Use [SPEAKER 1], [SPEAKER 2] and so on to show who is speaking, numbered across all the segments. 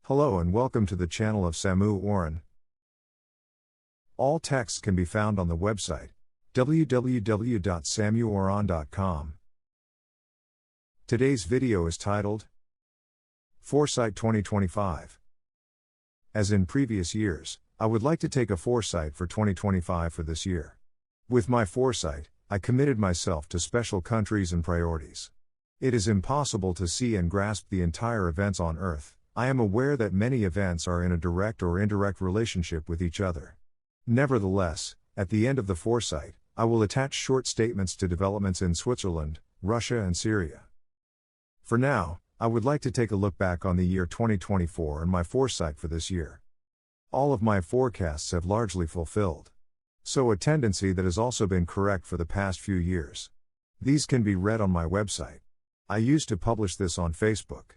[SPEAKER 1] Hello and welcome to the channel of Samu Oren. All texts can be found on the website www.samuoran.com. Today's video is titled Foresight 2025. As in previous years, I would like to take a foresight for 2025 for this year. With my foresight, I committed myself to special countries and priorities. It is impossible to see and grasp the entire events on Earth. I am aware that many events are in a direct or indirect relationship with each other. Nevertheless, at the end of the foresight, I will attach short statements to developments in Switzerland, Russia and Syria. For now, I would like to take a look back on the year 2024 and my foresight for this year. All of my forecasts have largely fulfilled. So a tendency that has also been correct for the past few years. These can be read on my website. I used to publish this on Facebook.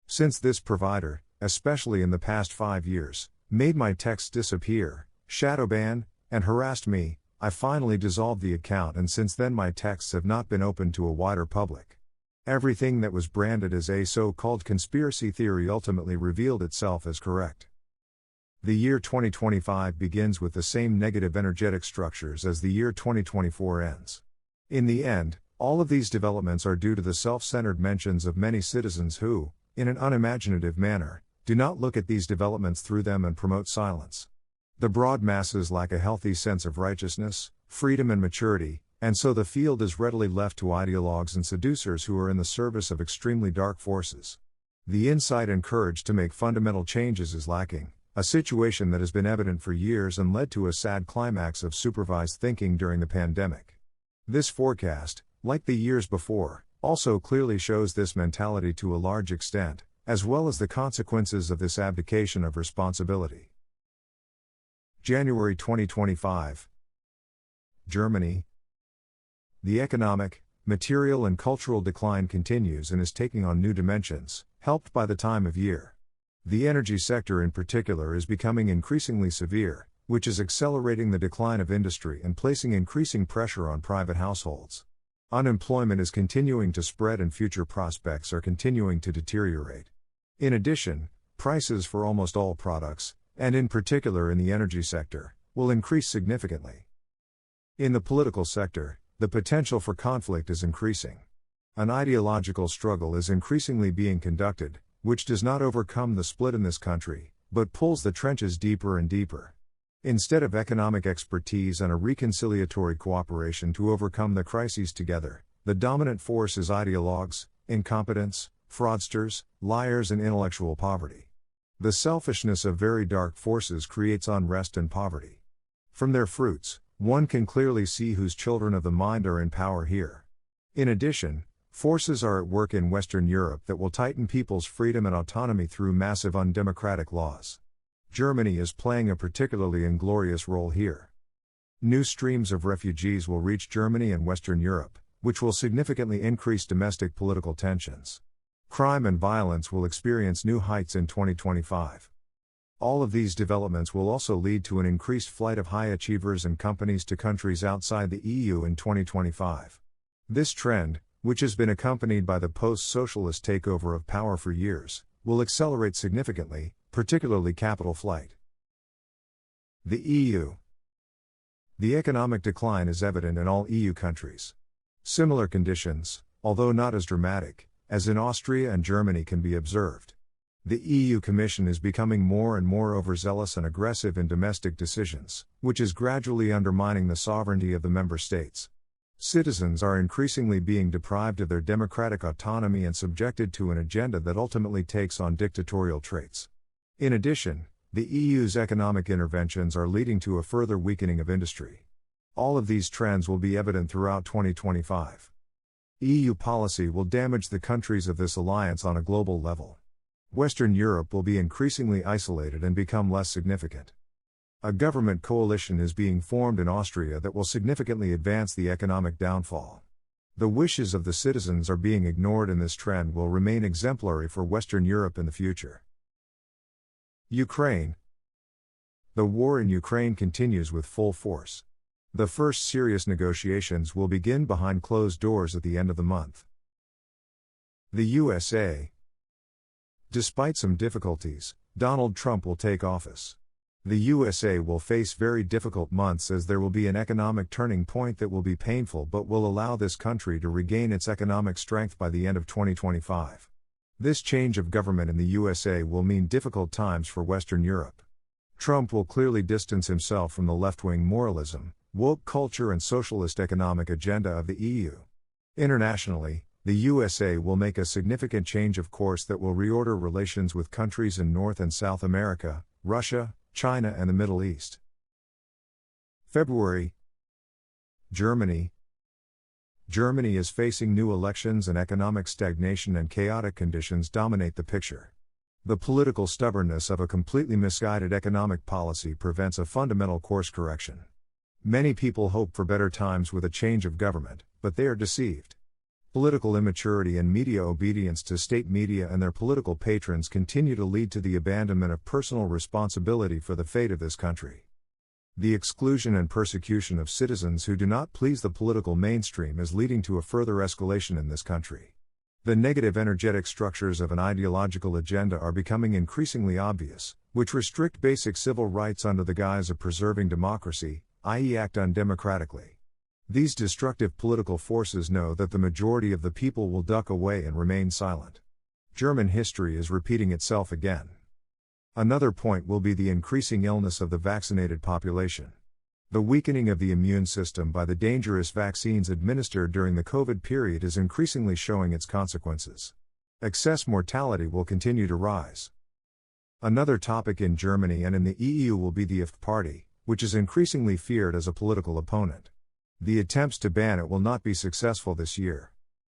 [SPEAKER 1] Since this provider, especially in the past 5 years, made my text disappear, shadow ban, and harassed me, I finally dissolved the account, and since then my texts have not been open to a wider public. Everything that was branded as a so-called conspiracy theory ultimately revealed itself as correct. The year 2025 begins with the same negative energetic structures as the year 2024 ends. In the end, all of these developments are due to the self-centered mentions of many citizens who, in an unimaginative manner, do not look at these developments through them and promote silence. The broad masses lack a healthy sense of righteousness, freedom and maturity, and so the field is readily left to ideologues and seducers who are in the service of extremely dark forces. The insight and courage to make fundamental changes is lacking, a situation that has been evident for years and led to a sad climax of supervised thinking during the pandemic. This forecast, like the years before, also clearly shows this mentality to a large extent, as well as the consequences of this abdication of responsibility. January 2025. Germany. The economic, material and cultural decline continues and is taking on new dimensions, helped by the time of year. The energy sector in particular is becoming increasingly severe, which is accelerating the decline of industry and placing increasing pressure on private households. Unemployment is continuing to spread and future prospects are continuing to deteriorate. In addition, prices for almost all products, and in particular in the energy sector, will increase significantly. In the political sector, the potential for conflict is increasing. An ideological struggle is increasingly being conducted, which does not overcome the split in this country, but pulls the trenches deeper and deeper. Instead of economic expertise and a reconciliatory cooperation to overcome the crises together, the dominant force is ideologues, incompetence, fraudsters, liars and intellectual poverty. The selfishness of very dark forces creates unrest and poverty. From their fruits, one can clearly see whose children of the mind are in power here. In addition, forces are at work in Western Europe that will tighten people's freedom and autonomy through massive undemocratic laws. Germany is playing a particularly inglorious role here. New streams of refugees will reach Germany and Western Europe, which will significantly increase domestic political tensions. Crime and violence will experience new heights in 2025. All of these developments will also lead to an increased flight of high achievers and companies to countries outside the EU in 2025. This trend, which has been accompanied by the post-socialist takeover of power for years, will accelerate significantly, particularly capital flight. The EU. The economic decline is evident in all EU countries. Similar conditions, although not as dramatic, as in Austria and Germany can be observed. The EU Commission is becoming more and more overzealous and aggressive in domestic decisions, which is gradually undermining the sovereignty of the member states. Citizens are increasingly being deprived of their democratic autonomy and subjected to an agenda that ultimately takes on dictatorial traits. In addition, the EU's economic interventions are leading to a further weakening of industry. All of these trends will be evident throughout 2025. EU policy will damage the countries of this alliance on a global level. Western Europe will be increasingly isolated and become less significant. A government coalition is being formed in Austria that will significantly advance the economic downfall. The wishes of the citizens are being ignored, and this trend will remain exemplary for Western Europe in the future. Ukraine. The war in Ukraine continues with full force. The first serious negotiations will begin behind closed doors at the end of the month. The USA. Despite some difficulties, Donald Trump will take office. The USA will face very difficult months as there will be an economic turning point that will be painful but will allow this country to regain its economic strength by the end of 2025. This change of government in the USA will mean difficult times for Western Europe. Trump will clearly distance himself from the left-wing moralism, woke culture and socialist economic agenda of the EU. Internationally, the USA will make a significant change of course that will reorder relations with countries in North and South America, Russia, China and the Middle East. February. Germany. Germany is facing new elections and economic stagnation and chaotic conditions dominate the picture. The political stubbornness of a completely misguided economic policy prevents a fundamental course correction. Many people hope for better times with a change of government, but they are deceived. Political immaturity and media obedience to state media and their political patrons continue to lead to the abandonment of personal responsibility for the fate of this country. The exclusion and persecution of citizens who do not please the political mainstream is leading to a further escalation in this country. The negative energetic structures of an ideological agenda are becoming increasingly obvious, which restrict basic civil rights under the guise of preserving democracy, i.e. act undemocratically. These destructive political forces know that the majority of the people will duck away and remain silent. German history is repeating itself again. Another point will be the increasing illness of the vaccinated population. The weakening of the immune system by the dangerous vaccines administered during the COVID period is increasingly showing its consequences. Excess mortality will continue to rise. Another topic in Germany and in the EU will be the AfD party, which is increasingly feared as a political opponent. The attempts to ban it will not be successful this year.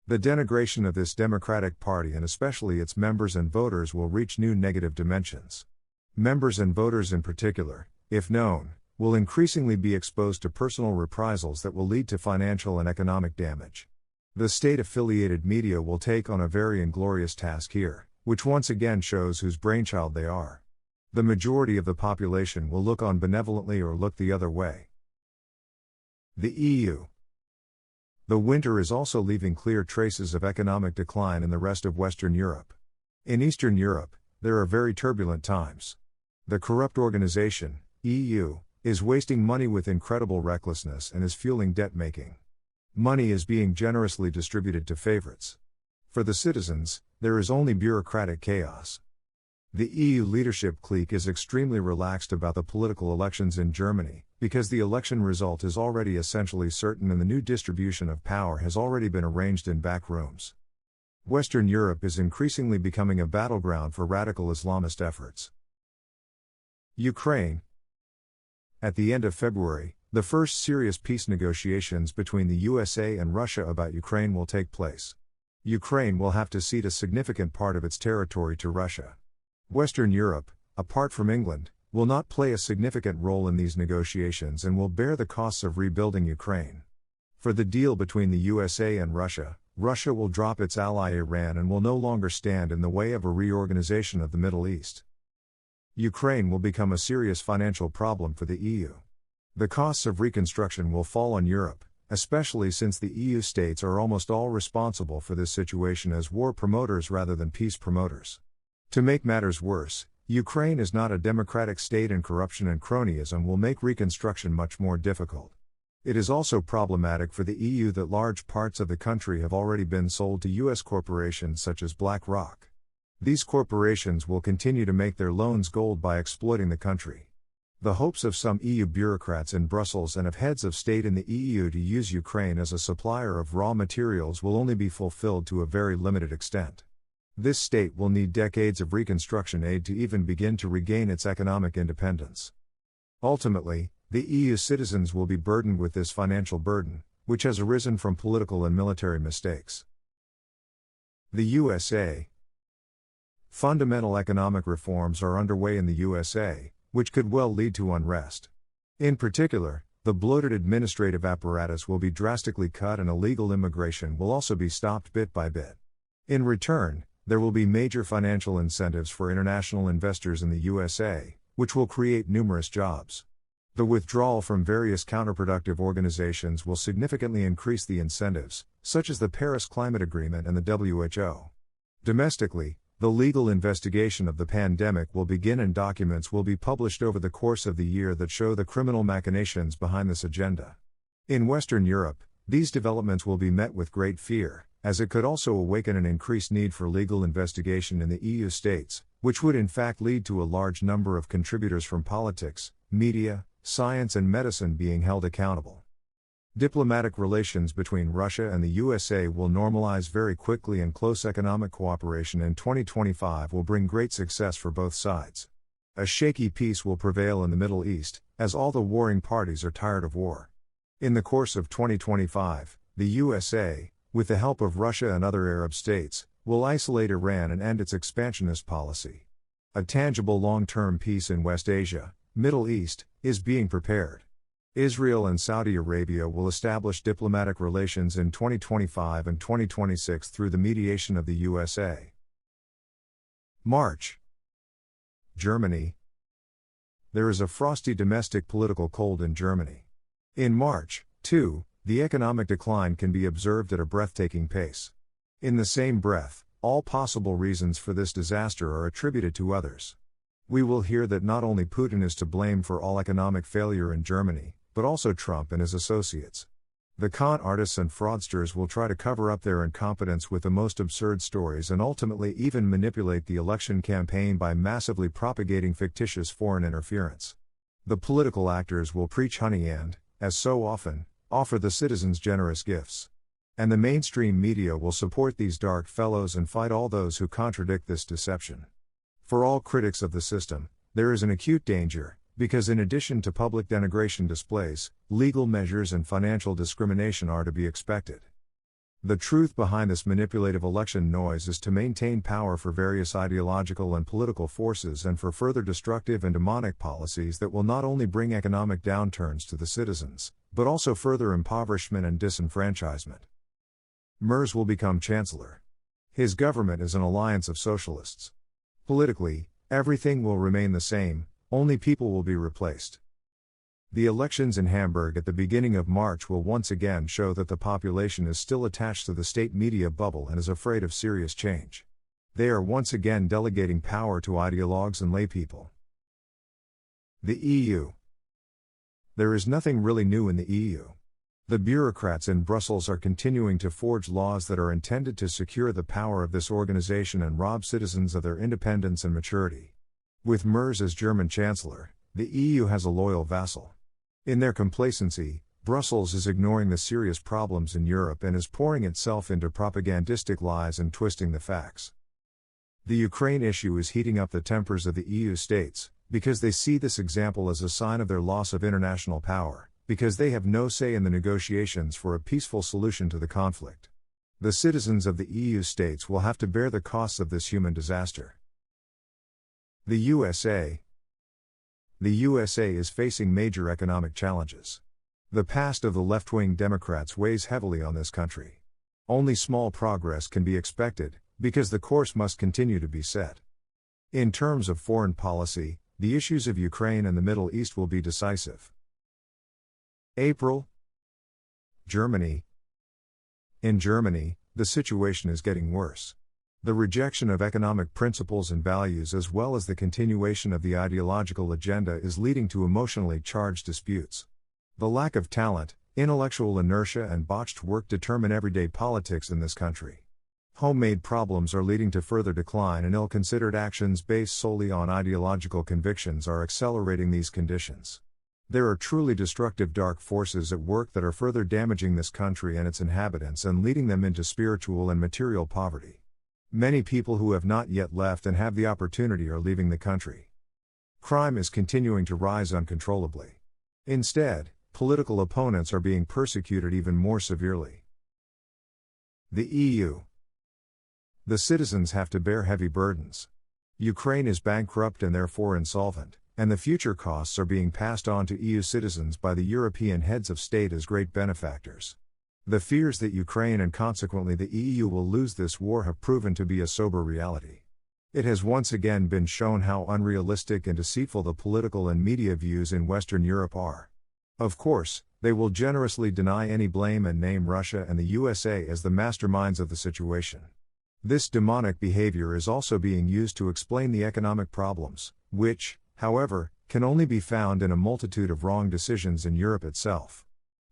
[SPEAKER 1] The denigration of this democratic party and especially its members and voters will reach new negative dimensions. Members and voters in particular, if known, will increasingly be exposed to personal reprisals that will lead to financial and economic damage. The state-affiliated media will take on a very inglorious task here, which once again shows whose brainchild they are. The majority of the population will look on benevolently or look the other way. The EU. The winter is also leaving clear traces of economic decline in the rest of Western Europe. In Eastern Europe, there are very turbulent times. The corrupt organization, EU, is wasting money with incredible recklessness and is fueling debt-making. Money is being generously distributed to favorites. For the citizens, there is only bureaucratic chaos. The EU leadership clique is extremely relaxed about the political elections in Germany, because the election result is already essentially certain and the new distribution of power has already been arranged in back rooms. Western Europe is increasingly becoming a battleground for radical Islamist efforts. Ukraine. At the end of February, the first serious peace negotiations between the USA and Russia about Ukraine will take place. Ukraine will have to cede a significant part of its territory to Russia. Western Europe, apart from England, will not play a significant role in these negotiations and will bear the costs of rebuilding Ukraine. For the deal between the USA and Russia, Russia will drop its ally Iran and will no longer stand in the way of a reorganization of the Middle East. Ukraine will become a serious financial problem for the EU. The costs of reconstruction will fall on Europe, especially since the EU states are almost all responsible for this situation as war promoters rather than peace promoters. To make matters worse, Ukraine is not a democratic state and corruption and cronyism will make reconstruction much more difficult. It is also problematic for the EU that large parts of the country have already been sold to US corporations such as BlackRock. These corporations will continue to make their loans gold by exploiting the country. The hopes of some EU bureaucrats in Brussels and of heads of state in the EU to use Ukraine as a supplier of raw materials will only be fulfilled to a very limited extent. This state will need decades of reconstruction aid to even begin to regain its economic independence. Ultimately, the EU citizens will be burdened with this financial burden, which has arisen from political and military mistakes. The USA. Fundamental economic reforms are underway in the USA, which could well lead to unrest. In particular, the bloated administrative apparatus will be drastically cut and illegal immigration will also be stopped bit by bit. In return, there will be major financial incentives for international investors in the USA, which will create numerous jobs. The withdrawal from various counterproductive organizations will significantly increase the incentives, such as the Paris Climate Agreement and the WHO. Domestically, The legal investigation of the pandemic will begin and documents will be published over the course of the year that show the criminal machinations behind this agenda. In Western Europe, these developments will be met with great fear, as it could also awaken an increased need for legal investigation in the EU states, which would in fact lead to a large number of contributors from politics, media, science and medicine being held accountable. Diplomatic relations between Russia and the USA will normalize very quickly, and close economic cooperation in 2025 will bring great success for both sides. A shaky peace will prevail in the Middle East, as all the warring parties are tired of war. In the course of 2025, the USA, with the help of Russia and other Arab states, will isolate Iran and end its expansionist policy. A tangible long-term peace in West Asia, Middle East, is being prepared. Israel and Saudi Arabia will establish diplomatic relations in 2025 and 2026 through the mediation of the USA. March. Germany. There is a frosty domestic political cold in Germany. In March, too, the economic decline can be observed at a breathtaking pace. In the same breath, all possible reasons for this disaster are attributed to others. We will hear that not only Putin is to blame for all economic failure in Germany, but also Trump and his associates. The con artists and fraudsters will try to cover up their incompetence with the most absurd stories and ultimately even manipulate the election campaign by massively propagating fictitious foreign interference. The political actors will preach honey and, as so often, offer the citizens generous gifts. And the mainstream media will support these dark fellows and fight all those who contradict this deception. For all critics of the system, there is an acute danger, because in addition to public denigration displays, legal measures and financial discrimination are to be expected. The truth behind this manipulative election noise is to maintain power for various ideological and political forces and for further destructive and demonic policies that will not only bring economic downturns to the citizens, but also further impoverishment and disenfranchisement. Merz will become chancellor. His government is an alliance of socialists. Politically, everything will remain the same, only people will be replaced. The elections in Hamburg at the beginning of March will once again show that the population is still attached to the state media bubble and is afraid of serious change. They are once again delegating power to ideologues and laypeople. The EU. There is nothing really new in the EU. The bureaucrats in Brussels are continuing to forge laws that are intended to secure the power of this organization and rob citizens of their independence and maturity. With Merz as German Chancellor, the EU has a loyal vassal. In their complacency, Brussels is ignoring the serious problems in Europe and is pouring itself into propagandistic lies and twisting the facts. The Ukraine issue is heating up the tempers of the EU states, because they see this example as a sign of their loss of international power, because they have no say in the negotiations for a peaceful solution to the conflict. The citizens of the EU states will have to bear the costs of this human disaster. The USA. The USA is facing major economic challenges. The past of the left-wing Democrats weighs heavily on this country. Only small progress can be expected, because the course must continue to be set. In terms of foreign policy, the issues of Ukraine and the Middle East will be decisive. April. Germany. In Germany, the situation is getting worse. The rejection of economic principles and values as well as the continuation of the ideological agenda is leading to emotionally charged disputes. The lack of talent, intellectual inertia and botched work determine everyday politics in this country. Homemade problems are leading to further decline and ill-considered actions based solely on ideological convictions are accelerating these conditions. There are truly destructive dark forces at work that are further damaging this country and its inhabitants and leading them into spiritual and material poverty. Many people who have not yet left and have the opportunity are leaving the country. Crime is continuing to rise uncontrollably. Instead, political opponents are being persecuted even more severely. The EU. The citizens have to bear heavy burdens. Ukraine is bankrupt and therefore insolvent, and the future costs are being passed on to EU citizens by the European heads of state as great benefactors. The fears that Ukraine and consequently the EU will lose this war have proven to be a sober reality. It has once again been shown how unrealistic and deceitful the political and media views in Western Europe are. Of course, they will generously deny any blame and name Russia and the USA as the masterminds of the situation. This demonic behavior is also being used to explain the economic problems, which, however, can only be found in a multitude of wrong decisions in Europe itself.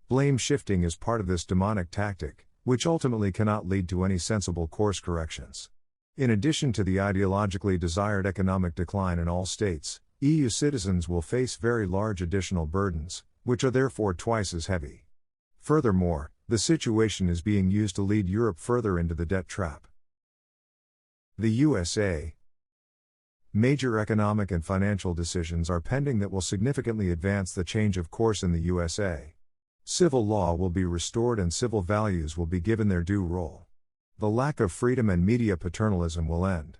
[SPEAKER 1] Blame shifting is part of this demonic tactic, which ultimately cannot lead to any sensible course corrections. In addition to the ideologically desired economic decline in all states, EU citizens will face very large additional burdens, which are therefore twice as heavy. Furthermore, the situation is being used to lead Europe further into the debt trap. The USA. Major economic and financial decisions are pending that will significantly advance the change of course in the USA. Civil law will be restored and civil values will be given their due role. The lack of freedom and media paternalism will end.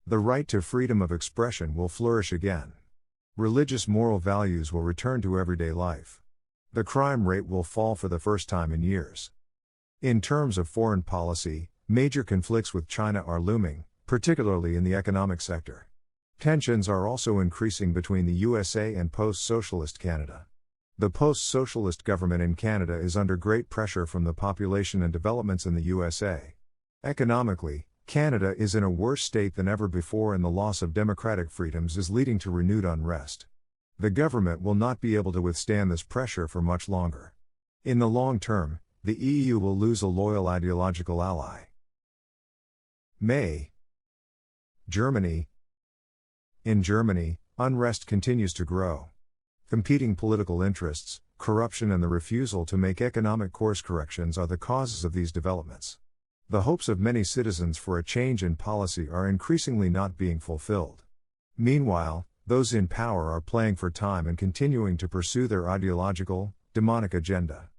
[SPEAKER 1] The right to freedom of expression will flourish again. Religious moral values will return to everyday life. The crime rate will fall for the first time in years. In terms of foreign policy, major conflicts with China are looming, particularly in the economic sector. Tensions are also increasing between the USA and post-socialist Canada. The post-socialist government in Canada is under great pressure from the population and developments in the USA. Economically, Canada is in a worse state than ever before, and the loss of democratic freedoms is leading to renewed unrest. The government will not be able to withstand this pressure for much longer. In the long term, the EU will lose a loyal ideological ally. May. Germany. In Germany, unrest continues to grow. Competing political interests, corruption, and the refusal to make economic course corrections are the causes of these developments. The hopes of many citizens for a change in policy are increasingly not being fulfilled. Meanwhile, those in power are playing for time and continuing to pursue their ideological, demonic agenda.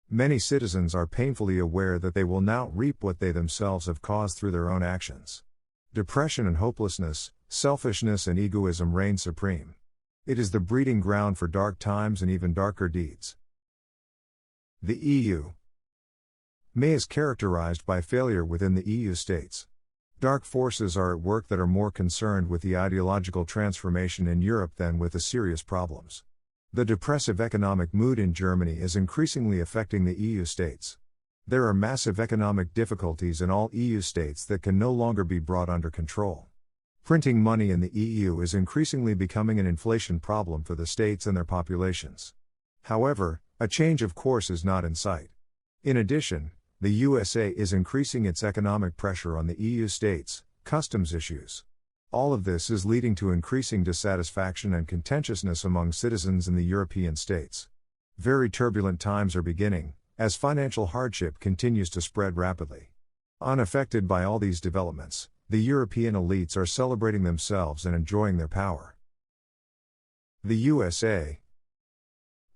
[SPEAKER 1] Many citizens are painfully aware that they will now reap what they themselves have caused through their own actions. Depression and hopelessness, selfishness and egoism reign supreme. It is the breeding ground for dark times and even darker deeds. The EU. May is characterized by failure within the EU states. Dark forces are at work that are more concerned with the ideological transformation in Europe than with the serious problems. The depressive economic mood in Germany is increasingly affecting the EU states. There are massive economic difficulties in all EU states that can no longer be brought under control. Printing money in the EU is increasingly becoming an inflation problem for the states and their populations. However, a change of course is not in sight. In addition, the USA is increasing its economic pressure on the EU states, customs issues. All of this is leading to increasing dissatisfaction and contentiousness among citizens in the European states. Very turbulent times are beginning, as financial hardship continues to spread rapidly. Unaffected by all these developments, the European elites are celebrating themselves and enjoying their power. The USA.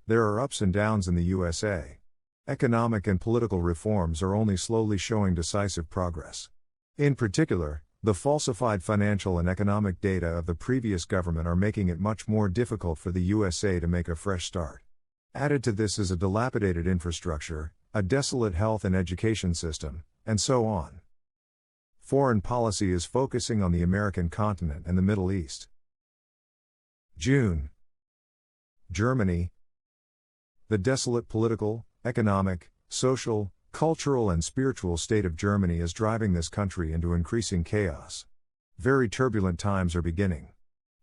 [SPEAKER 1] There are ups and downs in the USA. Economic and political reforms are only slowly showing decisive progress. In particular, the falsified financial and economic data of the previous government are making it much more difficult for the USA to make a fresh start. Added to this is a dilapidated infrastructure, a desolate health and education system, and so on. Foreign policy is focusing on the American continent and the Middle East. June. Germany. The desolate political, economic, social, cultural and spiritual state of Germany is driving this country into increasing chaos. Very turbulent times are beginning.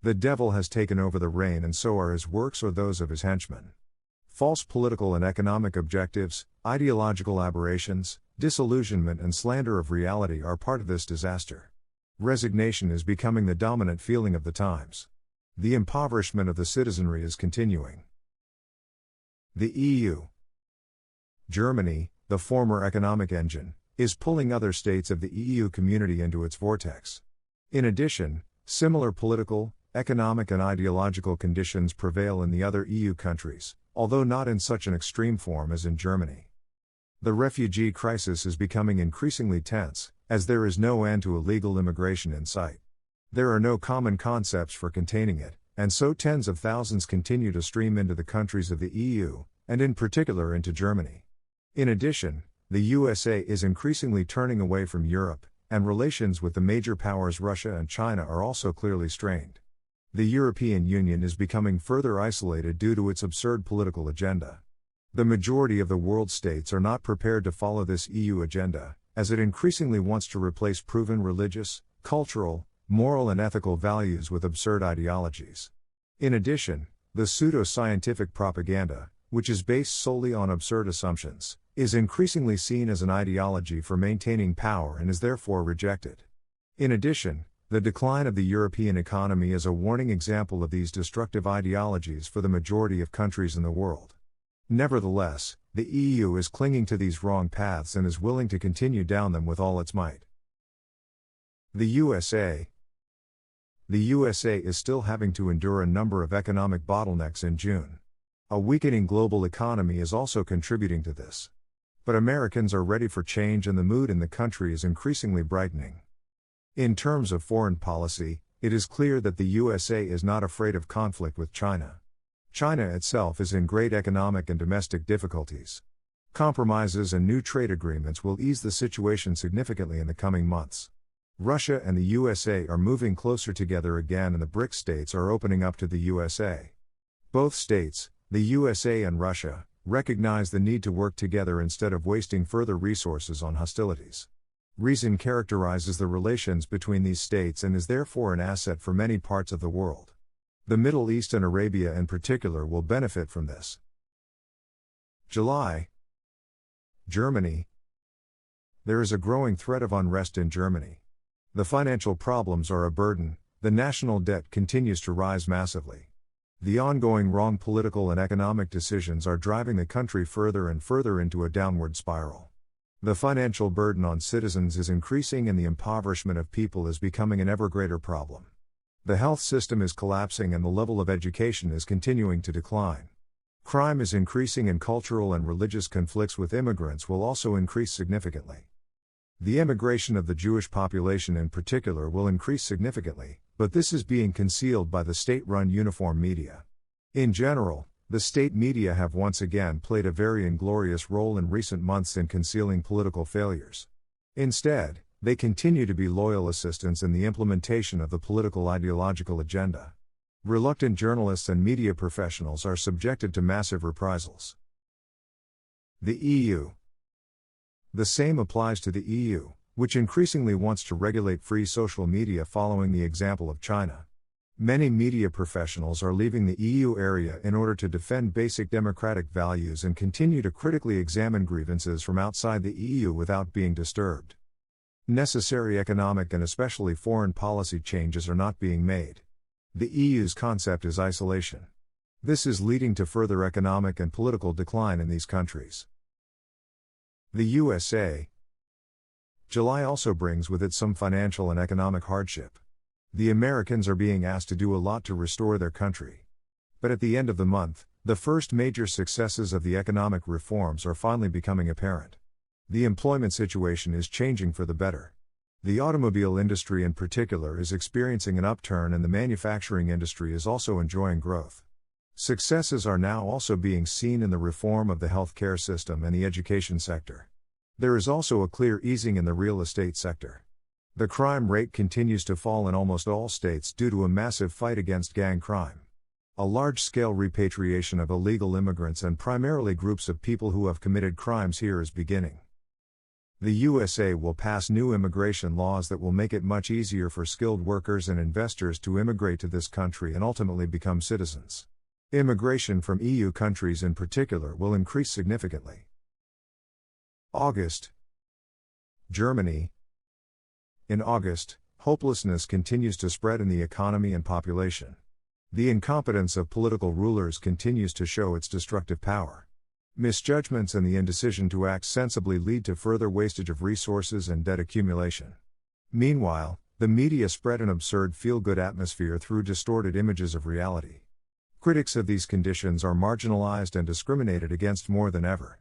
[SPEAKER 1] The devil has taken over the reign, and so are his works or those of his henchmen. False political and economic objectives, ideological aberrations, disillusionment and slander of reality are part of this disaster. Resignation is becoming the dominant feeling of the times. The impoverishment of the citizenry is continuing. The EU. Germany, the former economic engine, is pulling other states of the EU community into its vortex. In addition, similar political, economic and ideological conditions prevail in the other EU countries, although not in such an extreme form as in Germany. The refugee crisis is becoming increasingly tense, as there is no end to illegal immigration in sight. There are no common concepts for containing it, and so tens of thousands continue to stream into the countries of the EU, and in particular into Germany. In addition, the USA is increasingly turning away from Europe, and relations with the major powers Russia and China are also clearly strained. The European Union is becoming further isolated due to its absurd political agenda. The majority of the world states are not prepared to follow this EU agenda, as it increasingly wants to replace proven religious, cultural, moral and ethical values with absurd ideologies. In addition, the pseudo-scientific propaganda, which is based solely on absurd assumptions, is increasingly seen as an ideology for maintaining power and is therefore rejected. In addition, the decline of the European economy is a warning example of these destructive ideologies for the majority of countries in the world. Nevertheless, the EU is clinging to these wrong paths and is willing to continue down them with all its might. The USA. The USA is still having to endure a number of economic bottlenecks in June. A weakening global economy is also contributing to this. But Americans are ready for change and the mood in the country is increasingly brightening. In terms of foreign policy, it is clear that the USA is not afraid of conflict with China. China itself is in great economic and domestic difficulties. Compromises and new trade agreements will ease the situation significantly in the coming months. Russia and the USA are moving closer together again and the BRICS states are opening up to the USA. Both states, the USA and Russia, recognize the need to work together instead of wasting further resources on hostilities. Reason characterizes the relations between these states and is therefore an asset for many parts of the world. The Middle East and Arabia in particular will benefit from this. July. Germany. There is a growing threat of unrest in Germany. The financial problems are a burden, the national debt continues to rise massively. The ongoing wrong political and economic decisions are driving the country further and further into a downward spiral. The financial burden on citizens is increasing and the impoverishment of people is becoming an ever greater problem. The health system is collapsing and the level of education is continuing to decline. Crime is increasing and cultural and religious conflicts with immigrants will also increase significantly. The immigration of the Jewish population in particular will increase significantly, but this is being concealed by the state-run uniform media. In general, the state media have once again played a very inglorious role in recent months in concealing political failures. Instead, they continue to be loyal assistants in the implementation of the political ideological agenda. Reluctant journalists and media professionals are subjected to massive reprisals. The EU. The same applies to the EU, which increasingly wants to regulate free social media following the example of China. Many media professionals are leaving the EU area in order to defend basic democratic values and continue to critically examine grievances from outside the EU without being disturbed. Necessary economic and especially foreign policy changes are not being made. The EU's concept is isolation. This is leading to further economic and political decline in these countries. The USA. July also brings with it some financial and economic hardship. The Americans are being asked to do a lot to restore their country. But at the end of the month, the first major successes of the economic reforms are finally becoming apparent. The employment situation is changing for the better. The automobile industry in particular is experiencing an upturn and the manufacturing industry is also enjoying growth. Successes are now also being seen in the reform of the healthcare system and the education sector. There is also a clear easing in the real estate sector. The crime rate continues to fall in almost all states due to a massive fight against gang crime. A large-scale repatriation of illegal immigrants and primarily groups of people who have committed crimes here is beginning. The USA will pass new immigration laws that will make it much easier for skilled workers and investors to immigrate to this country and ultimately become citizens. Immigration from EU countries in particular will increase significantly. August. Germany. In August, hopelessness continues to spread in the economy and population. The incompetence of political rulers continues to show its destructive power. Misjudgments and the indecision to act sensibly lead to further wastage of resources and debt accumulation. Meanwhile, the media spread an absurd feel-good atmosphere through distorted images of reality. Critics of these conditions are marginalized and discriminated against more than ever.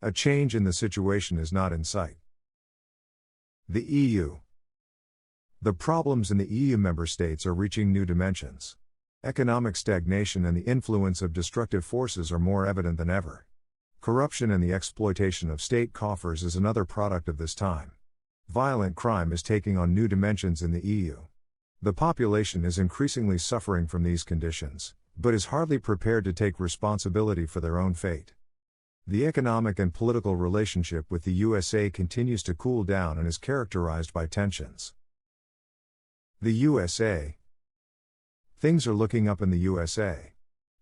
[SPEAKER 1] A change in the situation is not in sight. The EU. The problems in the EU member states are reaching new dimensions. Economic stagnation and the influence of destructive forces are more evident than ever. Corruption and the exploitation of state coffers is another product of this time. Violent crime is taking on new dimensions in the EU. The population is increasingly suffering from these conditions, but is hardly prepared to take responsibility for their own fate. The economic and political relationship with the USA continues to cool down and is characterized by tensions. The USA. Things are looking up in the USA.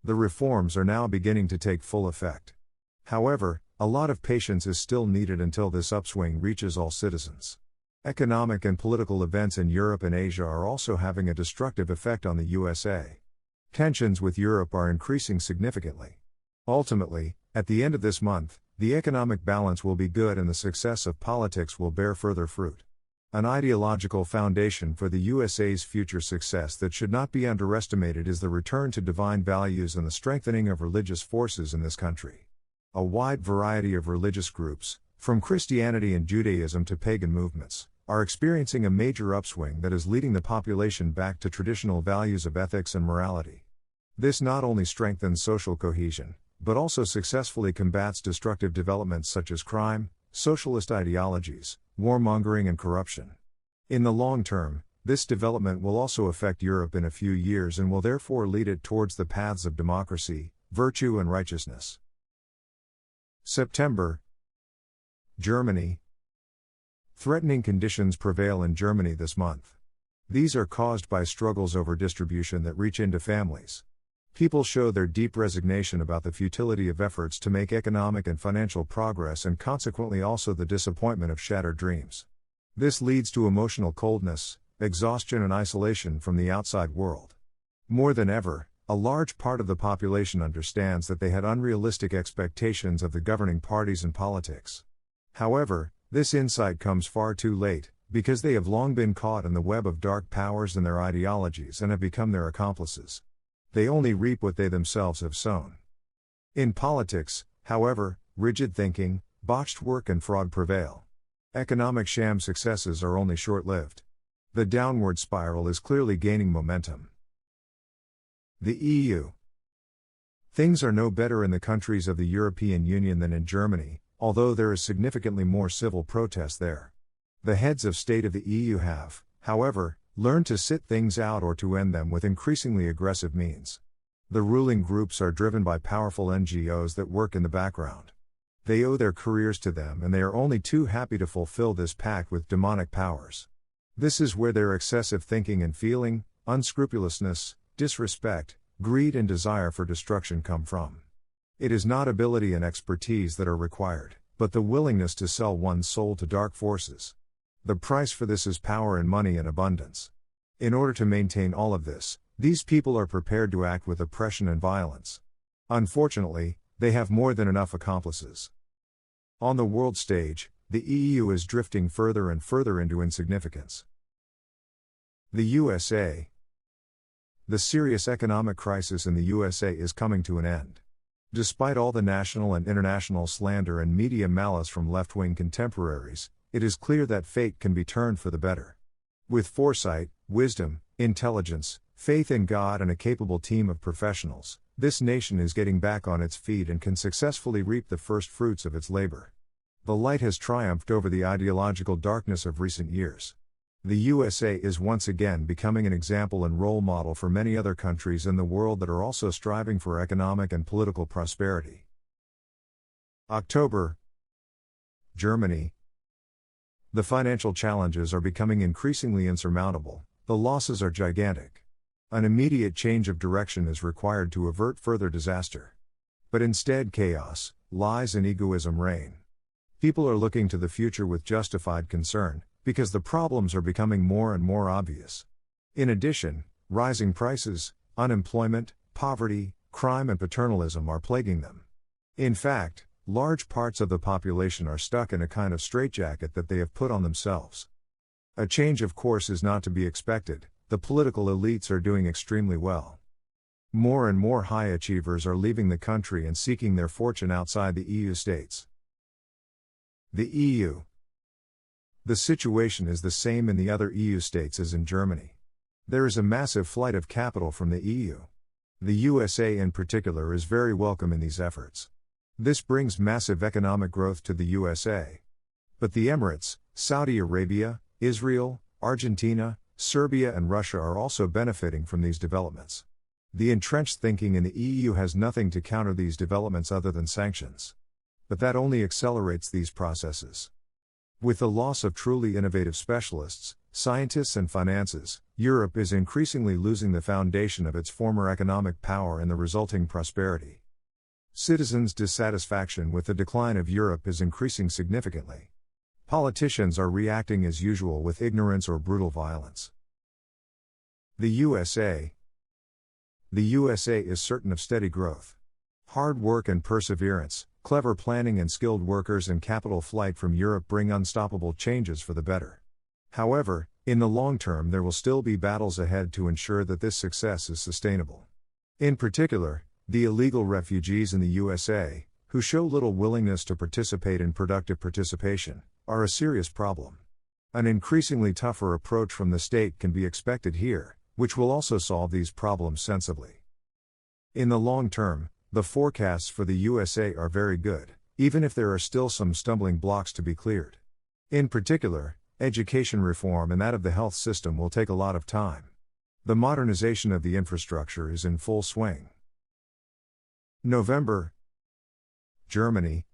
[SPEAKER 1] The reforms are now beginning to take full effect. However, a lot of patience is still needed until this upswing reaches all citizens. Economic and political events in Europe and Asia are also having a destructive effect on the USA. Tensions with Europe are increasing significantly. Ultimately, at the end of this month, the economic balance will be good and the success of politics will bear further fruit. An ideological foundation for the USA's future success that should not be underestimated is the return to divine values and the strengthening of religious forces in this country. A wide variety of religious groups, from Christianity and Judaism to pagan movements, are experiencing a major upswing that is leading the population back to traditional values of ethics and morality. This not only strengthens social cohesion, but also successfully combats destructive developments such as crime, socialist ideologies, warmongering and corruption. In the long term, this development will also affect Europe in a few years and will therefore lead it towards the paths of democracy, virtue and righteousness. September. Germany. Threatening conditions prevail in Germany this month. These are caused by struggles over distribution that reach into families. People show their deep resignation about the futility of efforts to make economic and financial progress and consequently also the disappointment of shattered dreams. This leads to emotional coldness, exhaustion and isolation from the outside world. More than ever, a large part of the population understands that they had unrealistic expectations of the governing parties and politics. However, this insight comes far too late, because they have long been caught in the web of dark powers and their ideologies and have become their accomplices. They only reap what they themselves have sown. In politics, however, rigid thinking, botched work and fraud prevail. Economic sham successes are only short-lived. The downward spiral is clearly gaining momentum. The EU. Things are no better in the countries of the European Union than in Germany, although there is significantly more civil protest there. The heads of state of the EU have, however, learned to sit things out or to end them with increasingly aggressive means. The ruling groups are driven by powerful NGOs that work in the background. They owe their careers to them and they are only too happy to fulfill this pact with demonic powers. This is where their excessive thinking and feeling, unscrupulousness, disrespect, greed and desire for destruction come from. It is not ability and expertise that are required, but the willingness to sell one's soul to dark forces. The price for this is power and money in abundance. In order to maintain all of this, these people are prepared to act with oppression and violence. Unfortunately, they have more than enough accomplices. On the world stage, the EU is drifting further and further into insignificance. The USA. The serious economic crisis in the USA is coming to an end. Despite all the national and international slander and media malice from left-wing contemporaries, it is clear that fate can be turned for the better. With foresight, wisdom, intelligence, faith in God and a capable team of professionals, this nation is getting back on its feet and can successfully reap the first fruits of its labor. The light has triumphed over the ideological darkness of recent years. The USA is once again becoming an example and role model for many other countries in the world that are also striving for economic and political prosperity. October. Germany. The financial challenges are becoming increasingly insurmountable, the losses are gigantic. An immediate change of direction is required to avert further disaster. But instead chaos, lies and egoism reign. People are looking to the future with justified concern, because the problems are becoming more and more obvious. In addition, rising prices, unemployment, poverty, crime and paternalism are plaguing them. In fact, large parts of the population are stuck in a kind of straitjacket that they have put on themselves. A change of course is not to be expected, the political elites are doing extremely well. More and more high achievers are leaving the country and seeking their fortune outside the EU states. The EU. The situation is the same in the other EU states as in Germany. There is a massive flight of capital from the EU. The USA in particular is very welcome in these efforts. This brings massive economic growth to the USA. But the Emirates, Saudi Arabia, Israel, Argentina, Serbia and Russia are also benefiting from these developments. The entrenched thinking in the EU has nothing to counter these developments other than sanctions. but that only accelerates these processes. With the loss of truly innovative specialists, scientists and finances, Europe is increasingly losing the foundation of its former economic power and the resulting prosperity. Citizens' dissatisfaction with the decline of Europe is increasing significantly. Politicians are reacting as usual with ignorance or brutal violence. The USA. The USA is certain of steady growth. Hard work and perseverance, clever planning and skilled workers and capital flight from Europe bring unstoppable changes for the better. However, in the long term there will still be battles ahead to ensure that this success is sustainable. In particular, the illegal refugees in the USA, who show little willingness to participate in productive participation, are a serious problem. An increasingly tougher approach from the state can be expected here, which will also solve these problems sensibly. In the long term, the forecasts for the USA are very good, even if there are still some stumbling blocks to be cleared. In particular, education reform and that of the health system will take a lot of time. The modernization of the infrastructure is in full swing. November. Germany.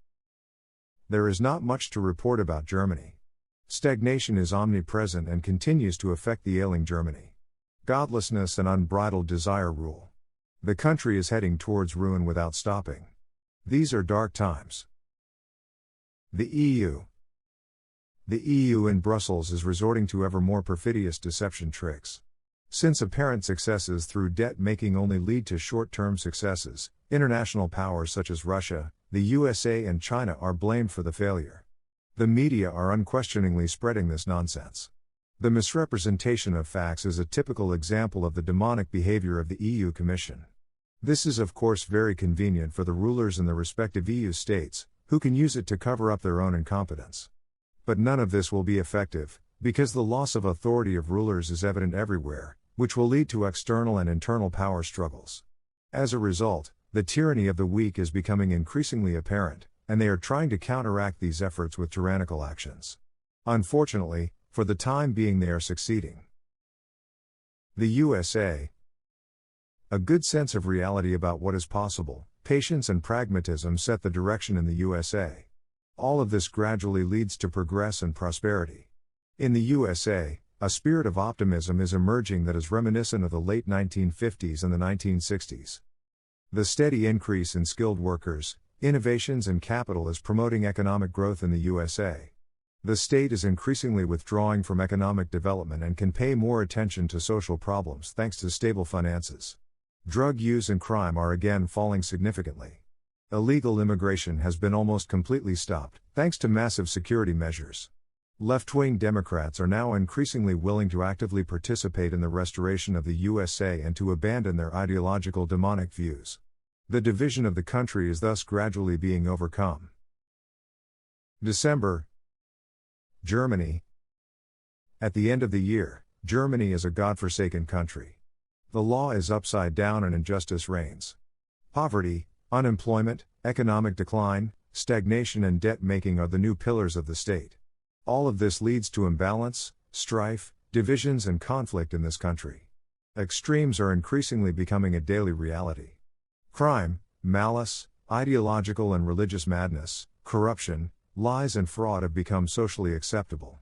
[SPEAKER 1] There is not much to report about Germany. Stagnation is omnipresent and continues to affect the ailing Germany. Godlessness and unbridled desire rule. The country is heading towards ruin without stopping. These are dark times. The EU. The EU in Brussels is resorting to ever more perfidious deception tricks. Since apparent successes through debt-making only lead to short-term successes, international powers such as Russia, the USA and China are blamed for the failure. The media are unquestioningly spreading this nonsense. The misrepresentation of facts is a typical example of the demonic behavior of the EU Commission. This is of course very convenient for the rulers in the respective EU states, who can use it to cover up their own incompetence. But none of this will be effective, because the loss of authority of rulers is evident everywhere, which will lead to external and internal power struggles. As a result, the tyranny of the weak is becoming increasingly apparent, and they are trying to counteract these efforts with tyrannical actions. Unfortunately, for the time being they are succeeding. The USA. A good sense of reality about what is possible, patience and pragmatism set the direction in the USA. All of this gradually leads to progress and prosperity. In the USA, a spirit of optimism is emerging that is reminiscent of the late 1950s and the 1960s. The steady increase in skilled workers, innovations and capital is promoting economic growth in the USA. The state is increasingly withdrawing from economic development and can pay more attention to social problems thanks to stable finances. Drug use and crime are again falling significantly. Illegal immigration has been almost completely stopped, thanks to massive security measures. Left-wing Democrats are now increasingly willing to actively participate in the restoration of the USA and to abandon their ideological demonic views. The division of the country is thus gradually being overcome. December. Germany. At the end of the year, Germany is a godforsaken country. The law is upside down and injustice reigns. Poverty, unemployment, economic decline, stagnation and debt-making are the new pillars of the state. All of this leads to imbalance, strife, divisions and conflict in this country. Extremes are increasingly becoming a daily reality. Crime, malice, ideological and religious madness, corruption, lies and fraud have become socially acceptable.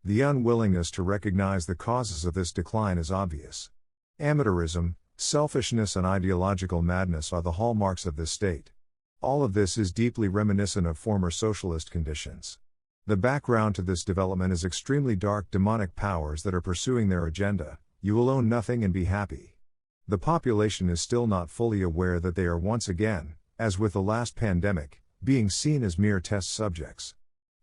[SPEAKER 1] The unwillingness to recognize the causes of this decline is obvious. Amateurism, selfishness and ideological madness are the hallmarks of this state. All of this is deeply reminiscent of former socialist conditions. The background to this development is extremely dark demonic powers that are pursuing their agenda: you will own nothing and be happy. The population is still not fully aware that they are once again, as with the last pandemic, being seen as mere test subjects.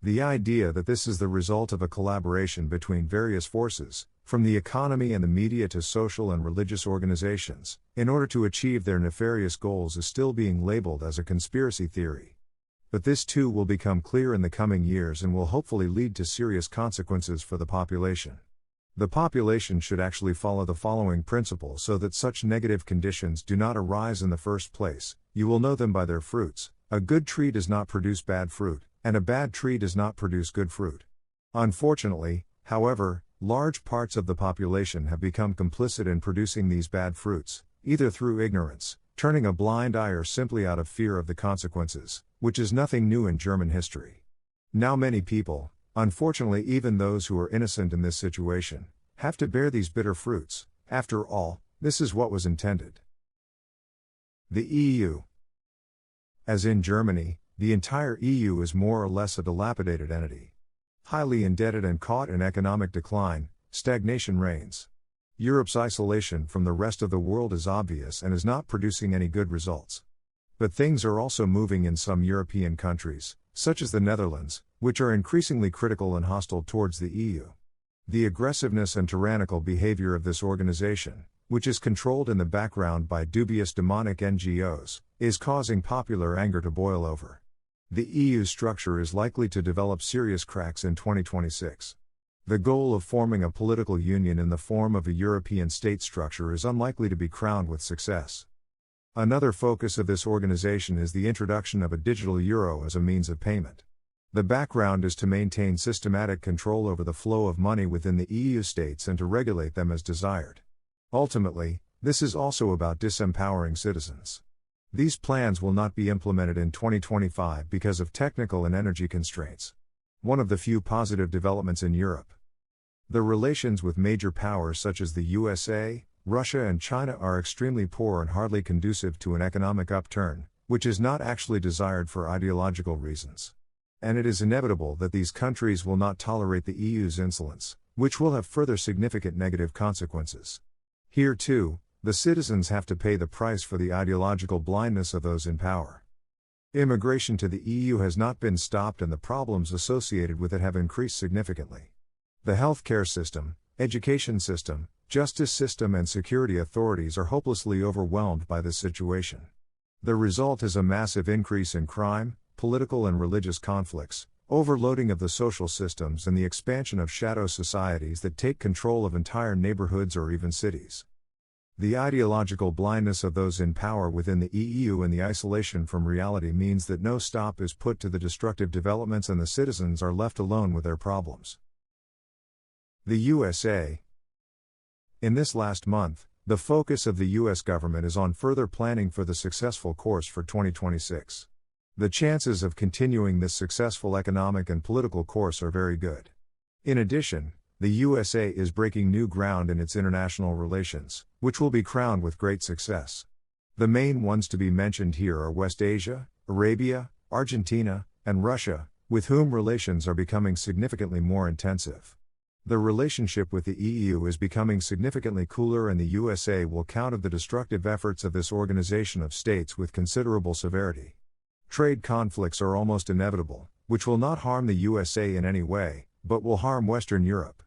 [SPEAKER 1] The idea that this is the result of a collaboration between various forces, from the economy and the media to social and religious organizations, in order to achieve their nefarious goals is still being labeled as a conspiracy theory. But this too will become clear in the coming years and will hopefully lead to serious consequences for the population. The population should actually follow the following principle so that such negative conditions do not arise in the first place: you will know them by their fruits. A good tree does not produce bad fruit, and a bad tree does not produce good fruit. Unfortunately, however, large parts of the population have become complicit in producing these bad fruits, either through ignorance, turning a blind eye or simply out of fear of the consequences, which is nothing new in German history. Now many people, unfortunately even those who are innocent in this situation, have to bear these bitter fruits. After all, this is what was intended. The EU. As in Germany, the entire EU is more or less a dilapidated entity. Highly indebted and caught in economic decline, stagnation reigns. Europe's isolation from the rest of the world is obvious and is not producing any good results. But things are also moving in some European countries, such as the Netherlands, which are increasingly critical and hostile towards the EU. The aggressiveness and tyrannical behavior of this organization, which is controlled in the background by dubious demonic NGOs, is causing popular anger to boil over. The EU structure is likely to develop serious cracks in 2026. The goal of forming a political union in the form of a European state structure is unlikely to be crowned with success. Another focus of this organization is the introduction of a digital euro as a means of payment. The background is to maintain systematic control over the flow of money within the EU states and to regulate them as desired. Ultimately, this is also about disempowering citizens. These plans will not be implemented in 2025 because of technical and energy constraints. One of the few positive developments in Europe. The relations with major powers such as the USA, Russia and China are extremely poor and hardly conducive to an economic upturn, which is not actually desired for ideological reasons. And it is inevitable that these countries will not tolerate the EU's insolence, which will have further significant negative consequences. Here too, the citizens have to pay the price for the ideological blindness of those in power. Immigration to the EU has not been stopped and the problems associated with it have increased significantly. The healthcare system, education system, justice system and security authorities are hopelessly overwhelmed by this situation. The result is a massive increase in crime, political and religious conflicts, overloading of the social systems and the expansion of shadow societies that take control of entire neighborhoods or even cities. The ideological blindness of those in power within the EU and the isolation from reality means that no stop is put to the destructive developments and the citizens are left alone with their problems. The USA. In this last month, the focus of the US government is on further planning for the successful course for 2026. The chances of continuing this successful economic and political course are very good. In addition, the USA is breaking new ground in its international relations, which will be crowned with great success. The main ones to be mentioned here are West Asia, Arabia, Argentina, and Russia, with whom relations are becoming significantly more intensive. The relationship with the EU is becoming significantly cooler and the USA will counter the destructive efforts of this organization of states with considerable severity. Trade conflicts are almost inevitable, which will not harm the USA in any way, but will harm Western Europe.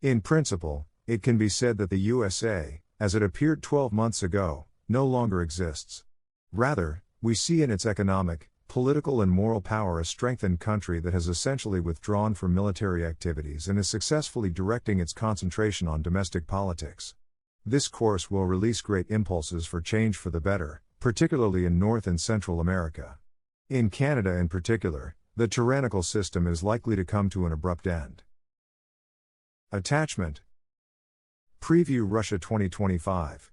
[SPEAKER 1] In principle, it can be said that the USA, as it appeared 12 months ago, no longer exists. Rather, we see in its economic, political and moral power a strengthened country that has essentially withdrawn from military activities and is successfully directing its concentration on domestic politics. This course will release great impulses for change for the better, particularly in North and Central America. In Canada in particular, the tyrannical system is likely to come to an abrupt end. Attachment. Preview Russia 2025.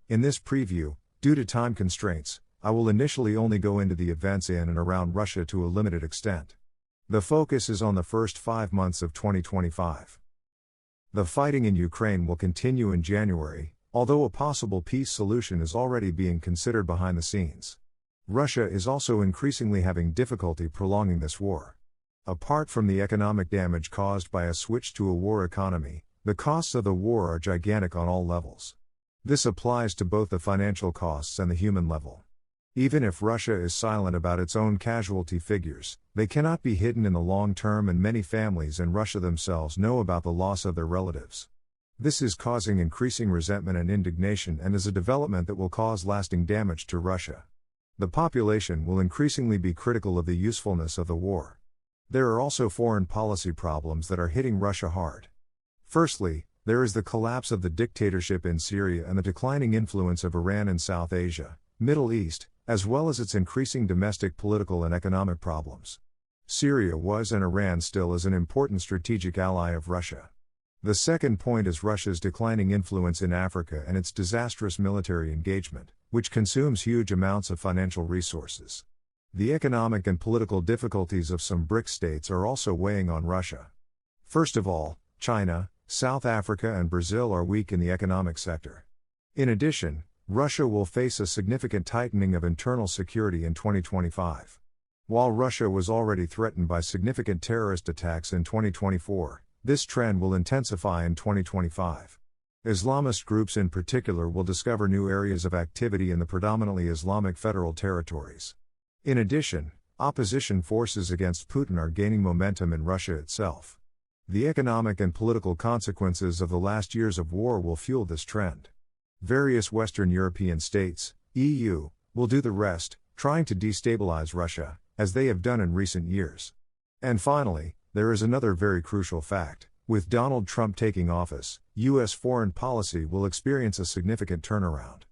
[SPEAKER 1] In this preview, due to time constraints, I will initially only go into the events in and around Russia to a limited extent. The focus is on the first 5 months of 2025. The fighting in Ukraine will continue in January, although a possible peace solution is already being considered behind the scenes. Russia is also increasingly having difficulty prolonging this war. Apart from the economic damage caused by a switch to a war economy, the costs of the war are gigantic on all levels. This applies to both the financial costs and the human level. Even if Russia is silent about its own casualty figures, they cannot be hidden in the long term and many families in Russia themselves know about the loss of their relatives. This is causing increasing resentment and indignation and is a development that will cause lasting damage to Russia. The population will increasingly be critical of the usefulness of the war. There are also foreign policy problems that are hitting Russia hard. Firstly, there is the collapse of the dictatorship in Syria and the declining influence of Iran in South Asia, Middle East, as well as its increasing domestic political and economic problems. Syria was and Iran still is an important strategic ally of Russia. The second point is Russia's declining influence in Africa and its disastrous military engagement, which consumes huge amounts of financial resources. The economic and political difficulties of some BRIC states are also weighing on Russia. First of all, China, South Africa and Brazil are weak in the economic sector. In addition, Russia will face a significant tightening of internal security in 2025. While Russia was already threatened by significant terrorist attacks in 2024, this trend will intensify in 2025. Islamist groups in particular will discover new areas of activity in the predominantly Islamic federal territories. In addition, opposition forces against Putin are gaining momentum in Russia itself. The economic and political consequences of the last years of war will fuel this trend. Various Western European states, EU, will do the rest, trying to destabilize Russia, as they have done in recent years. And finally, there is another very crucial fact. With Donald Trump taking office, U.S. foreign policy will experience a significant turnaround.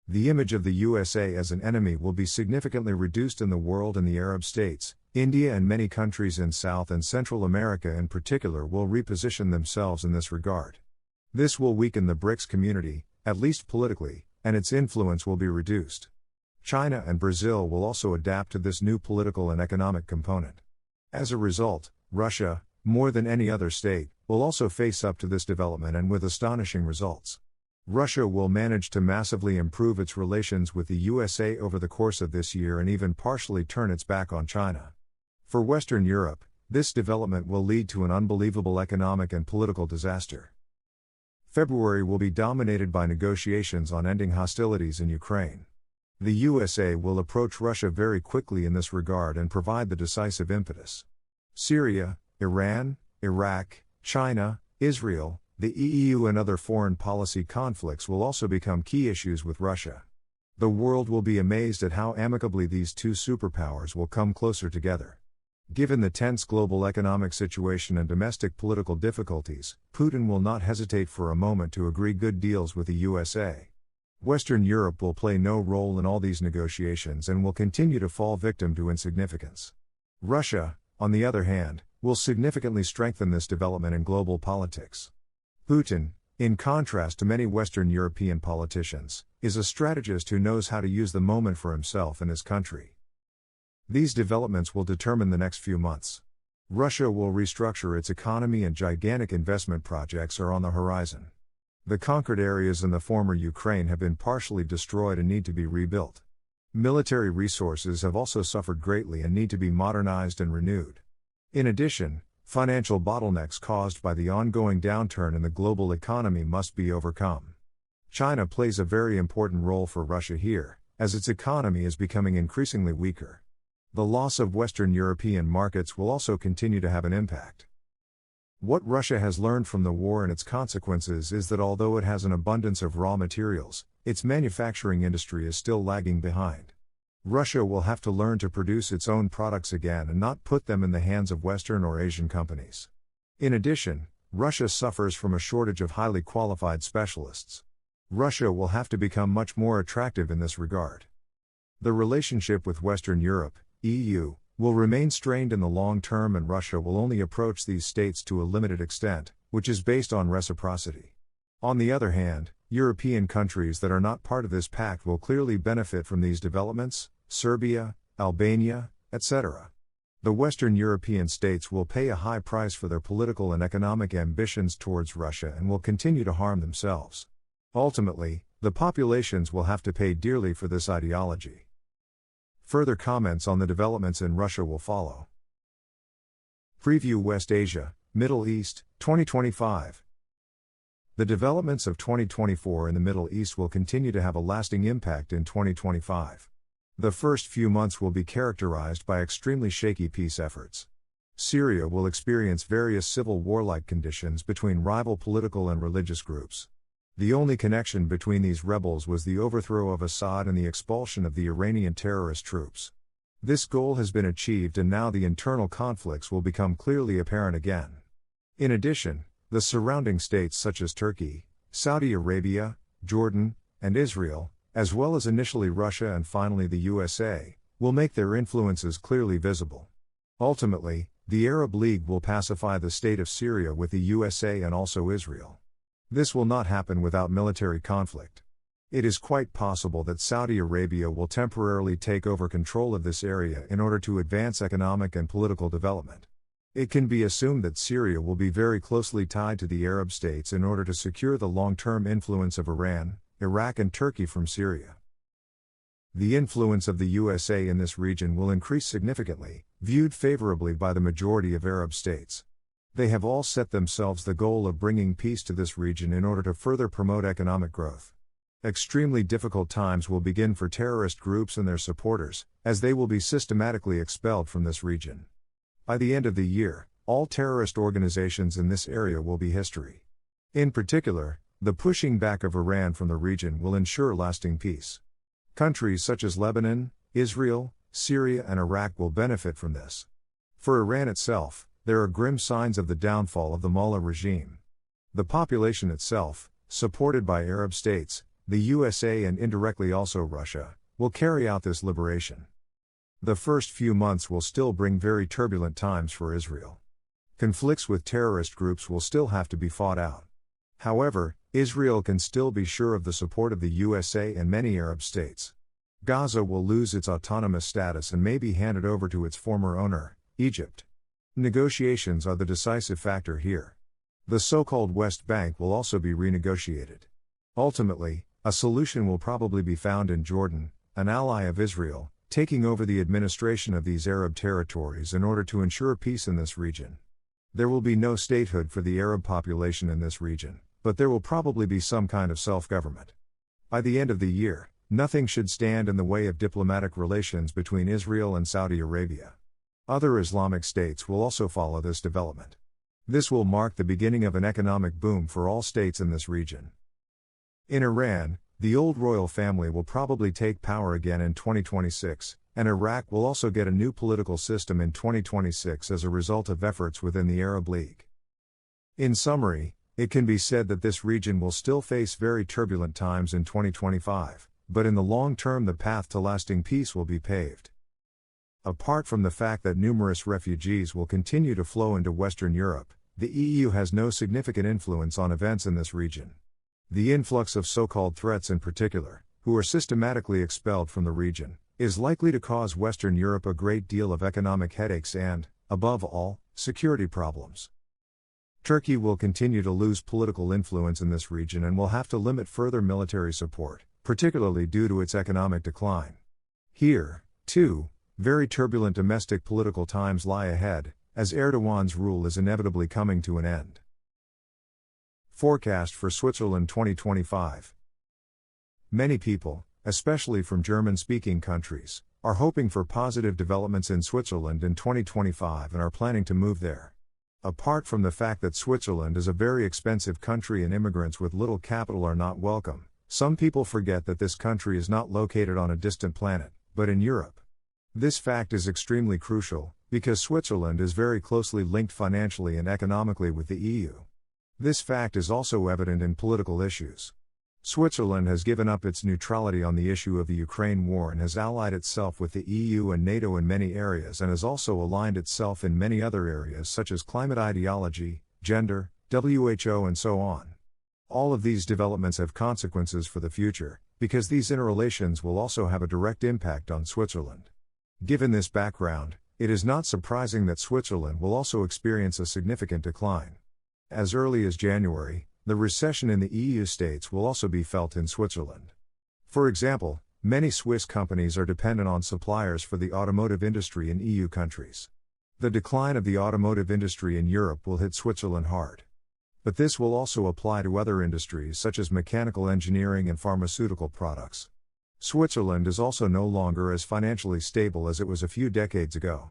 [SPEAKER 1] The image of the USA as an enemy will be significantly reduced in the world, and the Arab states, India and many countries in South and Central America in particular will reposition themselves in this regard. This will weaken the BRICS community, at least politically, and its influence will be reduced. China and Brazil will also adapt to this new political and economic component. As a result, Russia, more than any other state, will also face up to this development, and with astonishing results. Russia will manage to massively improve its relations with the USA over the course of this year and even partially turn its back on China. For Western Europe, this development will lead to an unbelievable economic and political disaster. February will be dominated by negotiations on ending hostilities in Ukraine. The USA will approach Russia very quickly in this regard and provide the decisive impetus. Syria, Iran, Iraq, China, Israel, the EU and other foreign policy conflicts will also become key issues with Russia. The world will be amazed at how amicably these two superpowers will come closer together. Given the tense global economic situation and domestic political difficulties, Putin will not hesitate for a moment to agree good deals with the USA. Western Europe will play no role in all these negotiations and will continue to fall victim to insignificance. Russia, on the other hand, will significantly strengthen this development in global politics. Putin, in contrast to many Western European politicians, is a strategist who knows how to use the moment for himself and his country. These developments will determine the next few months. Russia will restructure its economy and gigantic investment projects are on the horizon. The conquered areas in the former Ukraine have been partially destroyed and need to be rebuilt. Military resources have also suffered greatly and need to be modernized and renewed. In addition, financial bottlenecks caused by the ongoing downturn in the global economy must be overcome. China plays a very important role for Russia here, as its economy is becoming increasingly weaker. The loss of Western European markets will also continue to have an impact. What Russia has learned from the war and its consequences is that although it has an abundance of raw materials, its manufacturing industry is still lagging behind. Russia will have to learn to produce its own products again and not put them in the hands of Western or Asian companies. In addition, Russia suffers from a shortage of highly qualified specialists. Russia will have to become much more attractive in this regard. The relationship with Western Europe, EU, will remain strained in the long term, and Russia will only approach these states to a limited extent, which is based on reciprocity. On the other hand, European countries that are not part of this pact will clearly benefit from these developments, Serbia, Albania, etc. The Western European states will pay a high price for their political and economic ambitions towards Russia and will continue to harm themselves. Ultimately, the populations will have to pay dearly for this ideology. Further comments on the developments in Russia will follow. Preview West Asia, Middle East, 2025. The developments of 2024 in the Middle East will continue to have a lasting impact in 2025. The first few months will be characterized by extremely shaky peace efforts. Syria will experience various civil war-like conditions between rival political and religious groups. The only connection between these rebels was the overthrow of Assad and the expulsion of the Iranian terrorist troops. This goal has been achieved, and now the internal conflicts will become clearly apparent again. In addition, the surrounding states such as Turkey, Saudi Arabia, Jordan, and Israel, as well as initially Russia and finally the USA, will make their influences clearly visible. Ultimately, The Arab League will pacify the state of Syria with the USA and also Israel. This will not happen without military conflict. It is quite possible that Saudi Arabia will temporarily take over control of this area in order to advance economic and political development. It can be assumed that Syria will be very closely tied to the Arab states in order to secure the long-term influence of Iran, Iraq and Turkey from Syria. The influence of the USA in this region will increase significantly, viewed favorably by the majority of Arab states. They have all set themselves the goal of bringing peace to this region in order to further promote economic growth. Extremely difficult times will begin for terrorist groups and their supporters, as they will be systematically expelled from this region. By the end of the year, all terrorist organizations in this area will be history. In particular, the pushing back of Iran from the region will ensure lasting peace. Countries such as Lebanon, Israel, Syria and Iraq will benefit from this. For Iran itself, there are grim signs of the downfall of the Mullah regime. The population itself, supported by Arab states, the USA and indirectly also Russia, will carry out this liberation. The first few months will still bring very turbulent times for Israel. Conflicts with terrorist groups will still have to be fought out. However, Israel can still be sure of the support of the USA and many Arab states. Gaza will lose its autonomous status and may be handed over to its former owner, Egypt. Negotiations are the decisive factor here. The so-called West Bank will also be renegotiated. Ultimately, a solution will probably be found in Jordan, an ally of Israel, taking over the administration of these Arab territories in order to ensure peace in this region. There will be no statehood for the Arab population in this region, but there will probably be some kind of self-government. By the end of the year, nothing should stand in the way of diplomatic relations between Israel and Saudi Arabia. Other Islamic states will also follow this development. This will mark the beginning of an economic boom for all states in this region. In Iran, the old royal family will probably take power again in 2026, and Iraq will also get a new political system in 2026 as a result of efforts within the Arab League. In summary, it can be said that this region will still face very turbulent times in 2025, but in the long term the path to lasting peace will be paved. Apart from the fact that numerous refugees will continue to flow into Western Europe, the EU has no significant influence on events in this region. The influx of so-called threats in particular, who are systematically expelled from the region, is likely to cause Western Europe a great deal of economic headaches and, above all, security problems. Turkey will continue to lose political influence in this region and will have to limit further military support, particularly due to its economic decline. Here, too, very turbulent domestic political times lie ahead, as Erdogan's rule is inevitably coming to an end. Forecast for Switzerland 2025. Many people, especially from German-speaking countries, are hoping for positive developments in Switzerland in 2025 and are planning to move there. Apart from the fact that Switzerland is a very expensive country and immigrants with little capital are not welcome, some people forget that this country is not located on a distant planet, but in Europe. This fact is extremely crucial, because Switzerland is very closely linked financially and economically with the EU. This fact is also evident in political issues. Switzerland has given up its neutrality on the issue of the Ukraine war and has allied itself with the EU and NATO in many areas and has also aligned itself in many other areas such as climate ideology, gender, WHO and so on. All of these developments have consequences for the future, because these interrelations will also have a direct impact on Switzerland. Given this background, it is not surprising that Switzerland will also experience a significant decline. As early as January, the recession in the EU states will also be felt in Switzerland. For example, many Swiss companies are dependent on suppliers for the automotive industry in EU countries. The decline of the automotive industry in Europe will hit Switzerland hard. But this will also apply to other industries such as mechanical engineering and pharmaceutical products. Switzerland is also no longer as financially stable as it was a few decades ago.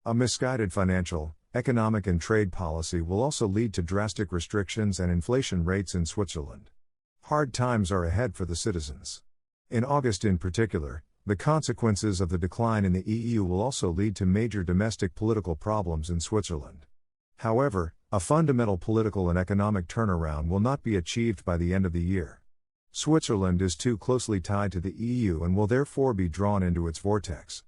[SPEAKER 1] A misguided financial, economic and trade policy will also lead to drastic restrictions and inflation rates in Switzerland. Hard times are ahead for the citizens. In August in particular, the consequences of the decline in the EU will also lead to major domestic political problems in Switzerland. However, a fundamental political and economic turnaround will not be achieved by the end of the year. Switzerland is too closely tied to the EU and will therefore be drawn into its vortex.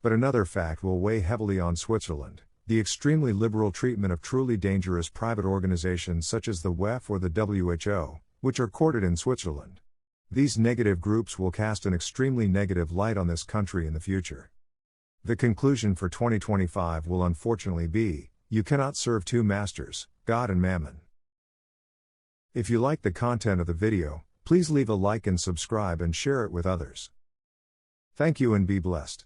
[SPEAKER 1] But another fact will weigh heavily on Switzerland, The extremely liberal treatment of truly dangerous private organizations such as the WEF or the WHO, which are courted in Switzerland. These negative groups will cast an extremely negative light on this country in the future. The conclusion for 2025 will unfortunately be, you cannot serve two masters, God and Mammon. If you like the content of the video, please leave a like and subscribe and share it with others. Thank you and be blessed.